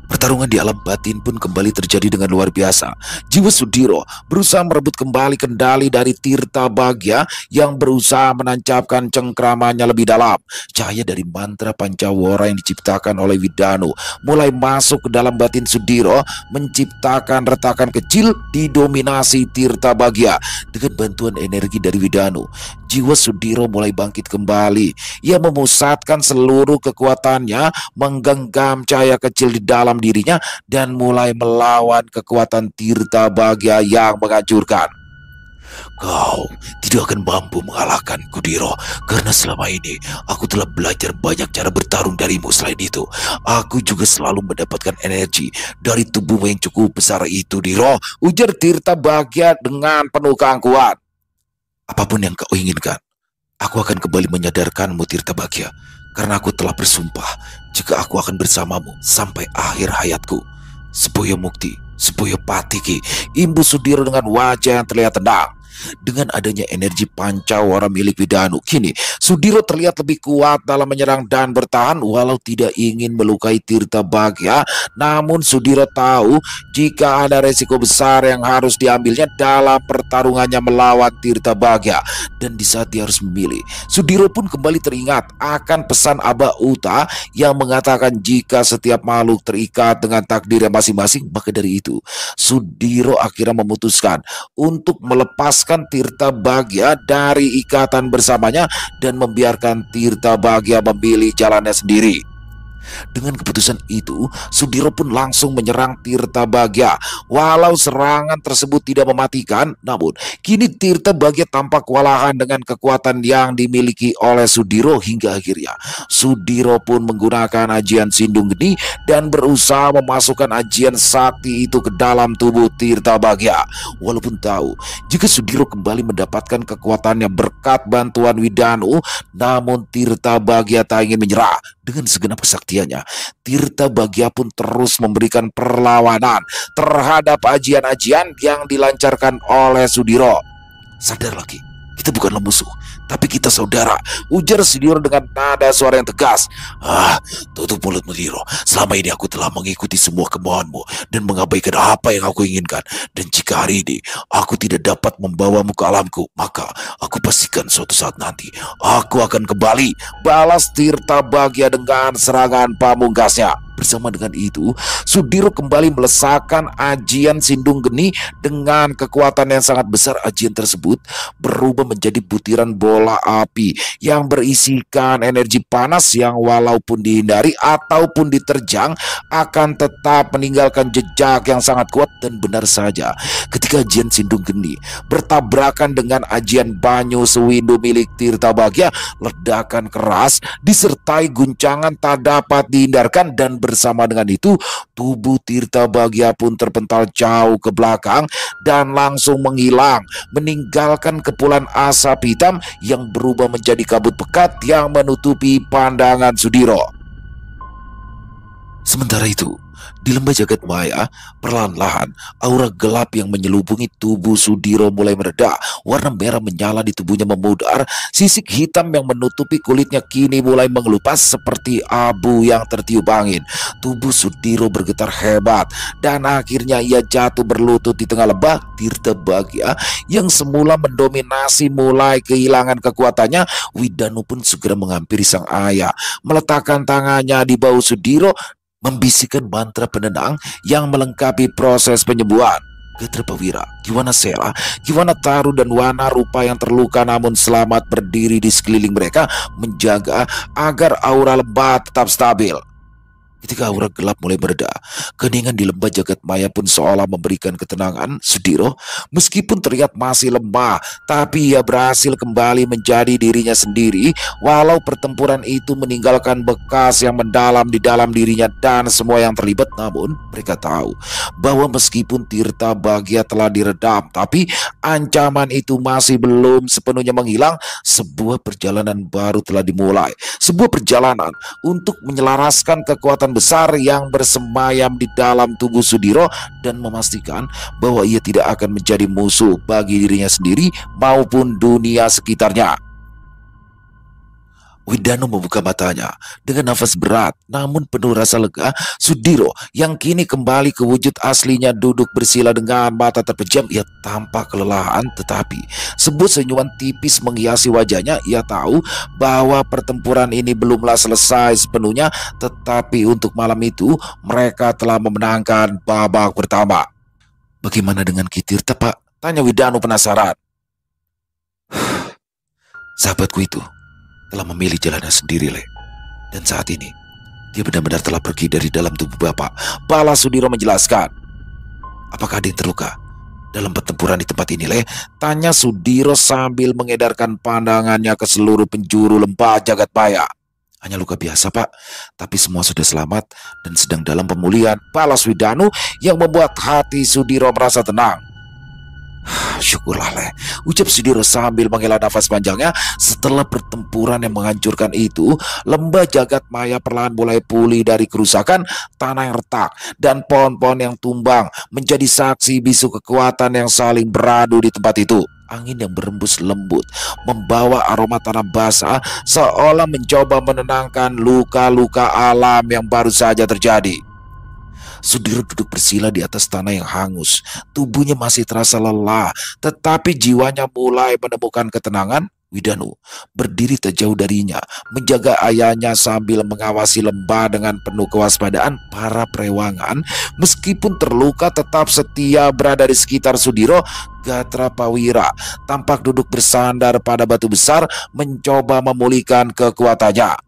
Pertarungan di alam batin pun kembali terjadi dengan luar biasa. Jiwa Sudiro berusaha merebut kembali kendali dari Tirta Bagya yang berusaha menancapkan cengkramannya lebih dalam. Cahaya dari mantra pancawara yang diciptakan oleh Widanu mulai masuk ke dalam batin Sudiro, menciptakan retakan kecil didominasi Tirta Bagya. Dengan bantuan energi dari Widanu, jiwa Sudiro mulai bangkit kembali. Ia memusatkan seluruh kekuatannya, menggenggam cahaya kecil di dalam dirinya dan mulai melawan kekuatan Tirta Bagya yang menghancurkan. Kau tidak akan mampu mengalahkanku, Diro, karena selama ini aku telah belajar banyak cara bertarung darimu. Selain itu, aku juga selalu mendapatkan energi dari tubuhmu yang cukup besar itu, Diro, ujar Tirta Bagya dengan penuh keangkuhan. Apapun yang kau inginkan, aku akan kembali menyadarkanmu, Tirta Bagya, karena aku telah bersumpah jika aku akan bersamamu sampai akhir hayatku. Seboyo Mukti, Seboyo Patiki, imbu Sudiro dengan wajah yang terlihat tenang. Dengan adanya energi pancawara milik Widanu, kini Sudiro terlihat lebih kuat dalam menyerang dan bertahan. Walau tidak ingin melukai Tirta Bagya, namun Sudiro tahu jika ada resiko besar yang harus diambilnya dalam pertarungannya melawan Tirta Bagya. Dan di saat dia harus memilih, Sudiro pun kembali teringat akan pesan Abah Uta yang mengatakan jika setiap makhluk terikat dengan takdirnya masing-masing. Maka dari itu, Sudiro akhirnya memutuskan untuk melepaskan Tirta Bagya dari ikatan bersamanya dan membiarkan Tirta Bagya memilih jalannya sendiri. Dengan keputusan itu, Sudiro pun langsung menyerang Tirta Bagya. Walau serangan tersebut tidak mematikan, namun kini Tirta Bagya tampak kewalahan dengan kekuatan yang dimiliki oleh Sudiro. Hingga akhirnya Sudiro pun menggunakan ajian Sindung Geni dan berusaha memasukkan ajian sakti itu ke dalam tubuh Tirta Bagya. Walaupun tahu jika Sudiro kembali mendapatkan kekuatannya berkat bantuan Widanu, namun Tirta Bagya tak ingin menyerah. Dengan segenap kesaktiannya, Tirta Bagya pun terus memberikan perlawanan terhadap ajian-ajian yang dilancarkan oleh Sudiro. Sadar lagi, kita bukanlah musuh, tapi kita saudara, ujar Sudiro dengan nada suara yang tegas. Tutup mulutmu, Diro. Selama ini aku telah mengikuti semua kemauanmu dan mengabaikan apa yang aku inginkan. Dan jika hari ini aku tidak dapat membawamu ke alamku, maka aku pastikan suatu saat nanti aku akan kembali, balas Tirta Bagya dengan serangan pamungkasnya. Bersama dengan itu, Sudiro kembali melesakkan ajian Sindung Geni dengan kekuatan yang sangat besar. Ajian tersebut berubah menjadi butiran bola api yang berisikan energi panas yang walaupun dihindari ataupun diterjang akan tetap meninggalkan jejak yang sangat kuat. Dan benar saja, ketika ajian Sindung Geni bertabrakan dengan ajian Banyu Sewindu milik Tirta Bagya, ledakan keras disertai guncangan tak dapat dihindarkan. Dan bersama dengan itu, tubuh Tirta Bagya pun terpental jauh ke belakang dan langsung menghilang, meninggalkan kepulan asap hitam yang berubah menjadi kabut pekat yang menutupi pandangan Sudiro. Sementara itu, di lembah jagat maya, perlahan-lahan aura gelap yang menyelubungi tubuh Sudiro mulai mereda. Warna merah menyala di tubuhnya memudar. Sisik hitam yang menutupi kulitnya kini mulai mengelupas seperti abu yang tertiup angin. Tubuh Sudiro bergetar hebat dan akhirnya ia jatuh berlutut di tengah lembah. Tirta Bagya yang semula mendominasi mulai kehilangan kekuatannya. Widanu pun segera menghampiri sang ayah, meletakkan tangannya di bahu Sudiro, membisikkan mantra penenang yang melengkapi proses penyembuhan. Gatra Prawira, Kiwana Sela, Kiwana Taru dan Wana Rupa yang terluka namun selamat berdiri di sekeliling mereka, menjaga agar aura lembah tetap stabil. Ketika aura gelap mulai mereda, keheningan di lembah jagat maya pun seolah memberikan ketenangan. Sudiro, meskipun terlihat masih lemah, tapi ia berhasil kembali menjadi dirinya sendiri. Walau pertempuran itu meninggalkan bekas yang mendalam di dalam dirinya dan semua yang terlibat, namun mereka tahu bahwa meskipun Tirta Bagya telah diredam, tapi ancaman itu masih belum sepenuhnya menghilang. Sebuah perjalanan baru telah dimulai, sebuah perjalanan untuk menyelaraskan kekuatan besar yang bersemayam di dalam tubuh Sudiro dan memastikan bahwa ia tidak akan menjadi musuh bagi dirinya sendiri maupun dunia sekitarnya. Widanu membuka matanya dengan nafas berat namun penuh rasa lega. Sudiro yang kini kembali ke wujud aslinya duduk bersila dengan mata terpejam. Ia tampak kelelahan, tetapi sebuah senyuman tipis menghiasi wajahnya. Ia tahu bahwa pertempuran ini belumlah selesai sepenuhnya, tetapi untuk malam itu mereka telah memenangkan babak pertama. Bagaimana dengan Ki Tirta, Pak? Tanya Widanu penasaran. Sahabatku itu telah memilih jalannya sendiri, Le. Dan saat ini, dia benar-benar telah pergi dari dalam tubuh Bapak. Balas Sudiro menjelaskan. Apakah ada yang terluka? Dalam pertempuran di tempat ini, tanya Sudiro sambil mengedarkan pandangannya ke seluruh penjuru lembah jagat maya. Hanya luka biasa, Pak, tapi semua sudah selamat dan sedang dalam pemulihan, balas Widanu yang membuat hati Sudiro merasa tenang. Syukurlah, ucap Sudiro sambil menghela nafas panjangnya. Setelah pertempuran yang menghancurkan itu, lembah jagat maya perlahan mulai pulih dari kerusakan. Tanah yang retak dan pohon-pohon yang tumbang menjadi saksi bisu kekuatan yang saling beradu di tempat itu. Angin yang berembus lembut membawa aroma tanah basah, seolah mencoba menenangkan luka-luka alam yang baru saja terjadi. Sudiro duduk bersila di atas tanah yang hangus. Tubuhnya masih terasa lelah, tetapi jiwanya mulai menemukan ketenangan. Widanu berdiri tak jauh darinya, menjaga ayahnya sambil mengawasi lembah dengan penuh kewaspadaan. Para perewangan, meskipun terluka, tetap setia berada di sekitar Sudiro. Gatrapawira tampak duduk bersandar pada batu besar, mencoba memulihkan kekuatannya.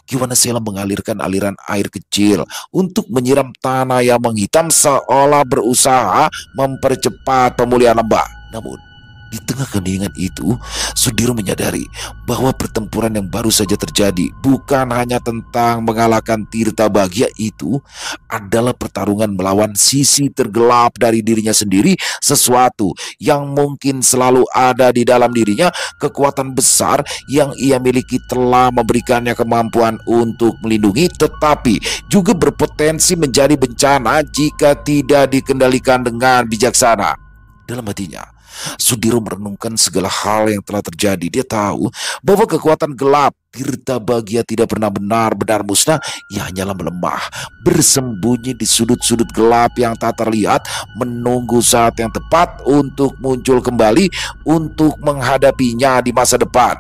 Ki Wanasela mengalirkan aliran air kecil untuk menyiram tanah yang menghitam, seolah berusaha mempercepat pemulihan lembah. Namun, di tengah keheningan itu, Sudiro menyadari bahwa pertempuran yang baru saja terjadi bukan hanya tentang mengalahkan Tirta Bahagia. Itu adalah pertarungan melawan sisi tergelap dari dirinya sendiri, sesuatu yang mungkin selalu ada di dalam dirinya. Kekuatan besar yang ia miliki telah memberikannya kemampuan untuk melindungi, tetapi juga berpotensi menjadi bencana jika tidak dikendalikan dengan bijaksana. Dalam hatinya, Sudiro merenungkan segala hal yang telah terjadi. Dia tahu bahwa kekuatan gelap Tirta Bahagia tidak pernah benar-benar musnah. Ia hanyalah melemah, bersembunyi di sudut-sudut gelap yang tak terlihat, menunggu saat yang tepat untuk muncul kembali untuk menghadapinya di masa depan.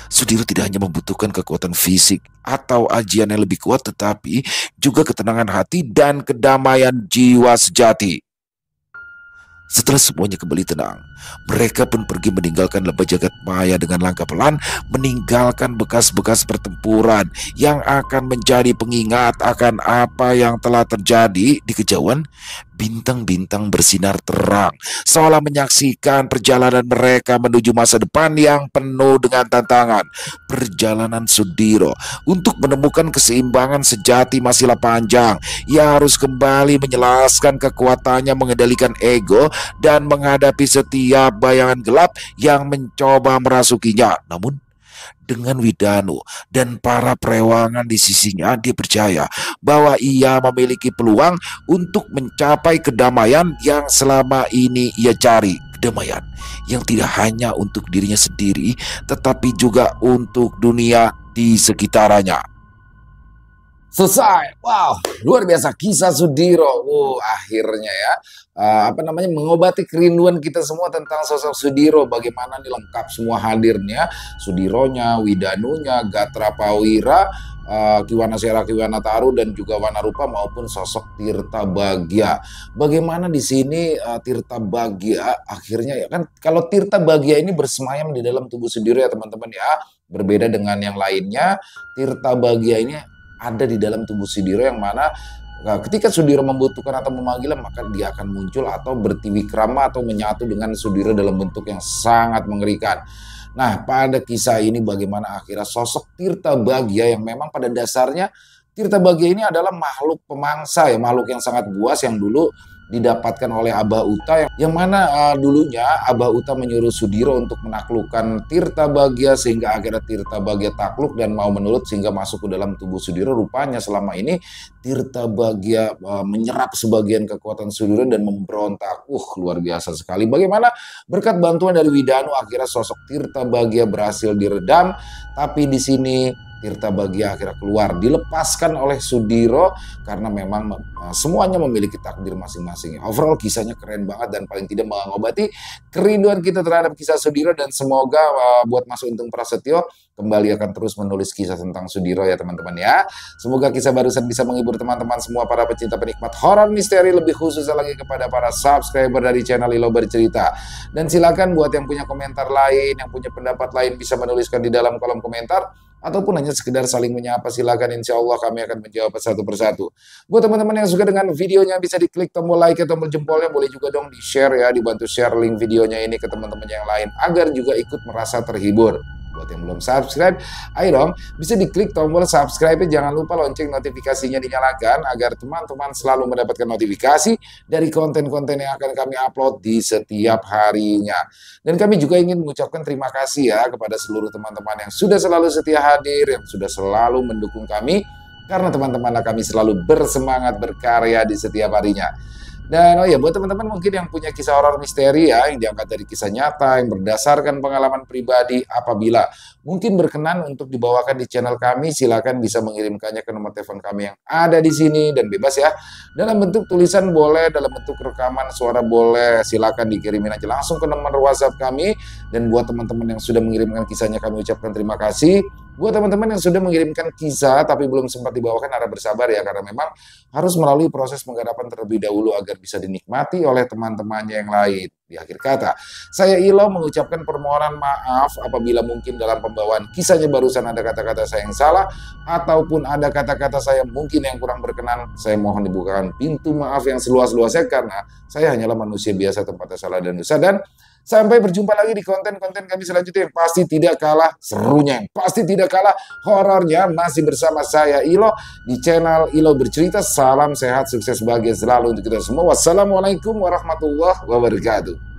Sudiro tidak hanya membutuhkan kekuatan fisik atau ajian yang lebih kuat, tetapi juga ketenangan hati dan kedamaian jiwa sejati. Setelah semuanya kembali tenang, mereka pun pergi meninggalkan lembah jagat maya dengan langkah pelan, meninggalkan bekas-bekas pertempuran yang akan menjadi pengingat akan apa yang telah terjadi. Di kejauhan, bintang-bintang bersinar terang, seolah menyaksikan perjalanan mereka menuju masa depan yang penuh dengan tantangan. Perjalanan Sudiro untuk menemukan keseimbangan sejati masihlah panjang. Ia harus kembali menjelaskan kekuatannya, mengendalikan ego, dan menghadapi setiap bayangan gelap yang mencoba merasukinya. Namun, dengan Widanu dan para perewangan di sisinya, dia percaya bahwa ia memiliki peluang untuk mencapai kedamaian yang selama ini ia cari. Kedamaian yang tidak hanya untuk dirinya sendiri, tetapi juga untuk dunia di sekitarnya. Selesai. Wow, luar biasa kisah Sudiro. Akhirnya ya, mengobati kerinduan kita semua tentang sosok Sudiro. Bagaimana nih lengkap semua hadirnya, Sudironya, Widanunya, Gatrapawira, Ki Wanasela, Ki Wanataru, dan juga Wanarupa maupun sosok Tirta Bahagia. Bagaimana di sini Tirta Bahagia akhirnya ya kan, kalau Tirta Bahagia ini bersemayam di dalam tubuh Sudiro ya teman-teman ya. Berbeda dengan yang lainnya, Tirta Bahagia ini ada di dalam tubuh Sudiro, yang mana ketika Sudiro membutuhkan atau memanggil, maka dia akan muncul atau bertiwikrama atau menyatu dengan Sudiro dalam bentuk yang sangat mengerikan. Nah, pada kisah ini bagaimana akhirnya sosok Tirta Bahagia yang memang pada dasarnya Tirta Bahagia ini adalah makhluk pemangsa ya, makhluk yang sangat buas yang dulu didapatkan oleh Abah Uta, yang mana dulunya Abah Uta menyuruh Sudiro untuk menaklukkan Tirta Bahagia, sehingga akhirnya Tirta Bahagia takluk dan mau menurut sehingga masuk ke dalam tubuh Sudiro. Rupanya selama ini Tirta Bahagia menyerap sebagian kekuatan Sudiro dan memberontak. Luar biasa sekali. Bagaimana berkat bantuan dari Widanu akhirnya sosok Tirta Bahagia berhasil diredam, tapi di sini Tirta Bahagia akhirnya keluar, dilepaskan oleh Sudiro karena memang semuanya memiliki takdir masing-masing. Overall kisahnya keren banget dan paling tidak mengobati kerinduan kita terhadap kisah Sudiro, dan semoga buat Mas Untung Prasetyo kembali akan terus menulis kisah tentang Sudiro ya teman-teman ya. Semoga kisah barusan bisa menghibur teman-teman semua para pecinta penikmat horor misteri, lebih khususnya lagi kepada para subscriber dari channel Ilo Bercerita. Dan silakan buat yang punya komentar lain, yang punya pendapat lain bisa menuliskan di dalam kolom komentar. ataupun hanya sekedar saling menyapa, silakan, insya Allah kami akan menjawab satu persatu. Buat teman-teman yang suka dengan videonya, bisa diklik tombol like atau tombol jempolnya, boleh juga dong di-share ya, dibantu share link videonya ini ke teman-teman yang lain agar juga ikut merasa terhibur. Buat yang belum subscribe, ayo dong, bisa diklik tombol subscribe, jangan lupa lonceng notifikasinya dinyalakan agar teman-teman selalu mendapatkan notifikasi dari konten-konten yang akan kami upload di setiap harinya. Dan kami juga ingin mengucapkan terima kasih ya kepada seluruh teman-teman yang sudah selalu setia hadir, yang sudah selalu mendukung kami, karena teman-teman kami selalu bersemangat berkarya di setiap harinya. Dan oh ya, buat teman-teman mungkin yang punya kisah horor misteri ya, yang diangkat dari kisah nyata, yang berdasarkan pengalaman pribadi, apabila mungkin berkenan untuk dibawakan di channel kami, silakan bisa mengirimkannya ke nomor telepon kami yang ada di sini, dan bebas ya. Dalam bentuk tulisan boleh, dalam bentuk rekaman suara boleh, silakan dikirimin aja langsung ke nomor WhatsApp kami. Dan buat teman-teman yang sudah mengirimkan kisahnya, kami ucapkan terima kasih. Buat teman-teman yang sudah mengirimkan kisah tapi belum sempat dibawakan, harap bersabar ya, karena memang harus melalui proses penggarapan terlebih dahulu agar bisa dinikmati oleh teman-temannya yang lain. Di akhir kata, saya Ilo mengucapkan permohonan maaf apabila mungkin dalam pembawaan kisahnya barusan ada kata-kata saya yang salah, ataupun ada kata-kata saya mungkin yang kurang berkenan. Saya mohon dibukakan pintu maaf yang seluas-luasnya, karena saya hanyalah manusia biasa, tempatnya salah dan dosa. Dan sampai berjumpa lagi di konten-konten kami selanjutnya yang pasti tidak kalah serunya, yang pasti tidak kalah horornya, masih bersama saya Ilo di channel Ilo Bercerita. Salam sehat, sukses, bahagia selalu untuk kita semua. Wassalamualaikum warahmatullahi wabarakatuh.